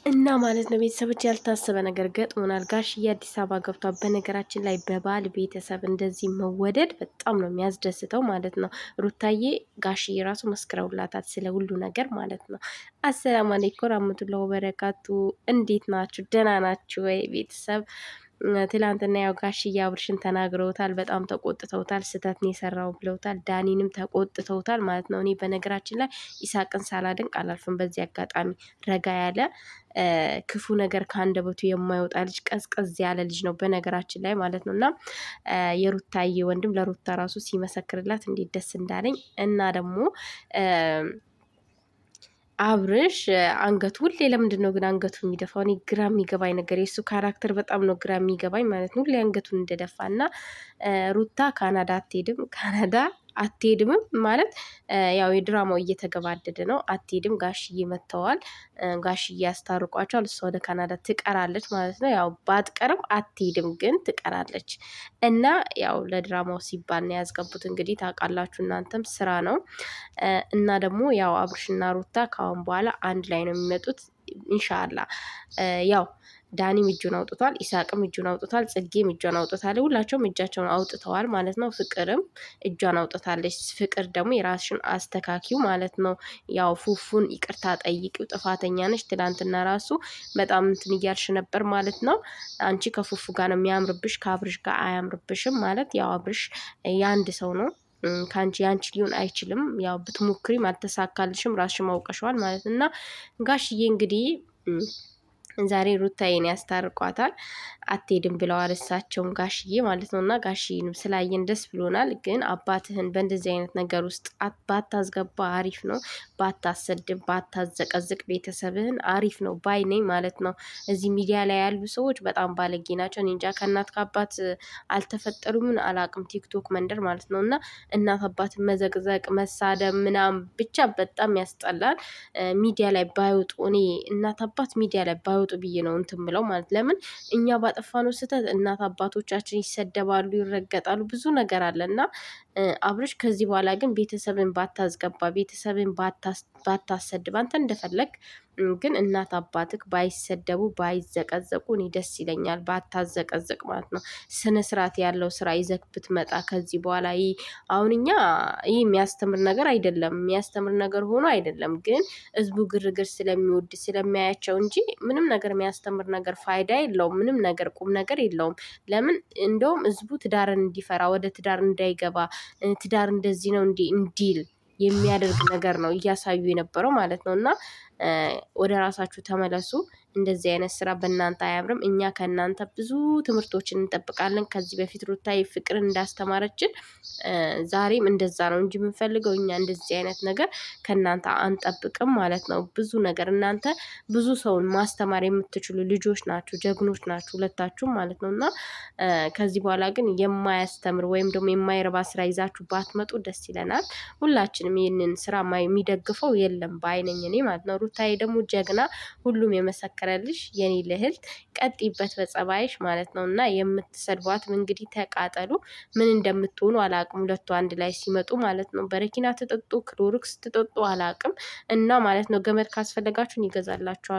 እና ማለት ነው ቤተሰቦች ያልታሰበ ነገር ገጥሞናል። ጋሽዬ አዲስ አበባ ገብቷል። በነገራችን ላይ በባል ቤተሰብ እንደዚህ መወደድ በጣም ነው የሚያስደስተው ማለት ነው። ሩታዬ ጋሽዬ ራሱ መስክረውላታል ስለ ሁሉ ነገር ማለት ነው። አሰላሙ አለይኩም ወራህመቱላሂ ወበረካቱ። እንዴት ናችሁ? ደህና ናችሁ ወይ ቤተሰብ? ትላንትና ያው ጋሽዬ አብርሽን ተናግረውታል። በጣም ተቆጥተውታል። ስህተት ነው የሰራው ብለውታል። ዳኒንም ተቆጥተውታል ማለት ነው። እኔ በነገራችን ላይ ኢሳቅን ሳላደንቅ አላልፍም። በዚህ አጋጣሚ ረጋ ያለ ክፉ ነገር ከአንደበቱ የማይወጣ ልጅ፣ ቀዝቀዝ ያለ ልጅ ነው በነገራችን ላይ ማለት ነው። እና የሩታዬ ወንድም ለሩታ ራሱ ሲመሰክርላት እንዴት ደስ እንዳለኝ እና ደግሞ አብርሽ አንገቱ ሁሌ ለምንድን ነው ግን አንገቱ የሚደፋው? እኔ ግራ የሚገባኝ ነገር የእሱ ካራክተር በጣም ነው ግራ የሚገባኝ ማለት ነው። ሁሌ አንገቱን እንደደፋ እና ሩታ ካናዳ አትሄድም፣ ካናዳ አትሄድምም ማለት ያው የድራማው እየተገባደደ ነው። አትሄድም፣ ጋሽዬ መጥተዋል፣ ጋሽዬ ያስታርቋቸዋል። እሷ ወደ ካናዳ ትቀራለች ማለት ነው። ያው ባትቀርም አትሄድም ግን ትቀራለች እና ያው ለድራማው ሲባል ነው ያስገቡት። እንግዲህ ታውቃላችሁ እናንተም ስራ ነው እና ደግሞ ያው አብርሽና ሩታ ካሁን በኋላ አንድ ላይ ነው የሚመጡት ኢንሻአላ። ያው ዳኒም እጁን አውጥቷል፣ ኢሳቅም እጁን አውጥቷል፣ ጽጌም እጇን አውጥታለች። ሁላቸውም እጃቸውን አውጥተዋል ማለት ነው። ፍቅርም እጇን አውጥታለች። ፍቅር ደግሞ የራስሽን አስተካኪው ማለት ነው። ያው ፉፉን ይቅርታ ጠይቂው፣ ጥፋተኛ ነች። ትላንትና ራሱ በጣም እንትን እያልሽ ነበር ማለት ነው። አንቺ ከፉፉ ጋር ነው የሚያምርብሽ፣ ከአብርሽ ጋር አያምርብሽም ማለት ያው አብርሽ የአንድ ሰው ነው ከአንቺ ያንቺ ሊሆን አይችልም። ያው ብትሞክሪም አልተሳካልሽም፣ ራስሽ ማውቀሸዋል ማለት እና ጋሽዬ እንግዲህ ዛሬ ሩታዬን ያስታርቋታል። አትሄድም ብለዋል እሳቸውን ጋሽዬ ማለት ነው። እና ጋሽዬንም ስላየን ደስ ብሎናል። ግን አባትህን በእንደዚህ አይነት ነገር ውስጥ ባታስገባ አሪፍ ነው። ባታሰድብ፣ ባታዘቀዝቅ ቤተሰብህን አሪፍ ነው ባይ ነኝ ማለት ነው። እዚህ ሚዲያ ላይ ያሉ ሰዎች በጣም ባለጌ ናቸው። እኔ እንጃ ከእናት ከአባት አልተፈጠሩምን አላቅም። ቲክቶክ መንደር ማለት ነው። እና እናት አባትን መዘቅዘቅ፣ መሳደብ ምናምን ብቻ በጣም ያስጠላል። ሚዲያ ላይ ባይወጡ እኔ እናት አባት ሚዲያ ላይ ባይወጡ ብዬ ነው እንትን ብለው ማለት ለምን እኛ ባጠፋነው ስህተት እናት አባቶቻችን ይሰደባሉ፣ ይረገጣሉ፣ ብዙ ነገር አለ እና አብርሽ ከዚህ በኋላ ግን ቤተሰብን ባታስገባ፣ ቤተሰብን ባታሰድብ፣ አንተ እንደፈለግ ግን እናት አባትክ ባይሰደቡ ባይዘቀዘቁ እኔ ደስ ይለኛል። ባታዘቀዘቅ ማለት ነው። ስነ ስርዓት ያለው ስራ ይዘክ ብትመጣ ከዚህ በኋላ አሁን እኛ ይህ የሚያስተምር ነገር አይደለም፣ የሚያስተምር ነገር ሆኖ አይደለም። ግን ህዝቡ ግርግር ስለሚወድ ስለሚያያቸው እንጂ ምንም ነገር የሚያስተምር ነገር ፋይዳ የለውም። ምንም ነገር ቁም ነገር የለውም። ለምን እንደውም ህዝቡ ትዳርን እንዲፈራ ወደ ትዳር እንዳይገባ ትዳር እንደዚህ ነው እንዲል የሚያደርግ ነገር ነው እያሳዩ የነበረው ማለት ነው። እና ወደ ራሳችሁ ተመለሱ። እንደዚህ አይነት ስራ በእናንተ አያምርም። እኛ ከእናንተ ብዙ ትምህርቶችን እንጠብቃለን። ከዚህ በፊት ሩታዬ ፍቅርን እንዳስተማረችን ዛሬም እንደዛ ነው እንጂ የምንፈልገው እኛ እንደዚህ አይነት ነገር ከእናንተ አንጠብቅም ማለት ነው። ብዙ ነገር እናንተ ብዙ ሰውን ማስተማር የምትችሉ ልጆች ናችሁ፣ ጀግኖች ናችሁ ሁለታችሁም ማለት ነው። እና ከዚህ በኋላ ግን የማያስተምር ወይም ደግሞ የማይረባ ስራ ይዛችሁ ባትመጡ ደስ ይለናል። ሁላችንም ይህንን ስራ የሚደግፈው የለም በአይነኝ እኔ ማለት ነው። ሩታዬ ደግሞ ጀግና፣ ሁሉም የመሰከረልሽ የኔ ልዕልት፣ ቀጥይበት በጸባይሽ ማለት ነው። እና የምትሰድቧትም እንግዲህ ተቃጠሉ። ምን እንደምትሆኑ አላቅም። ሁለቱ አንድ ላይ ሲመጡ ማለት ነው። በረኪና ትጠጡ፣ ክሎሮክስ ትጠጡ አላቅም እና ማለት ነው። ገመድ ካስፈለጋችሁን ይገዛላችኋል።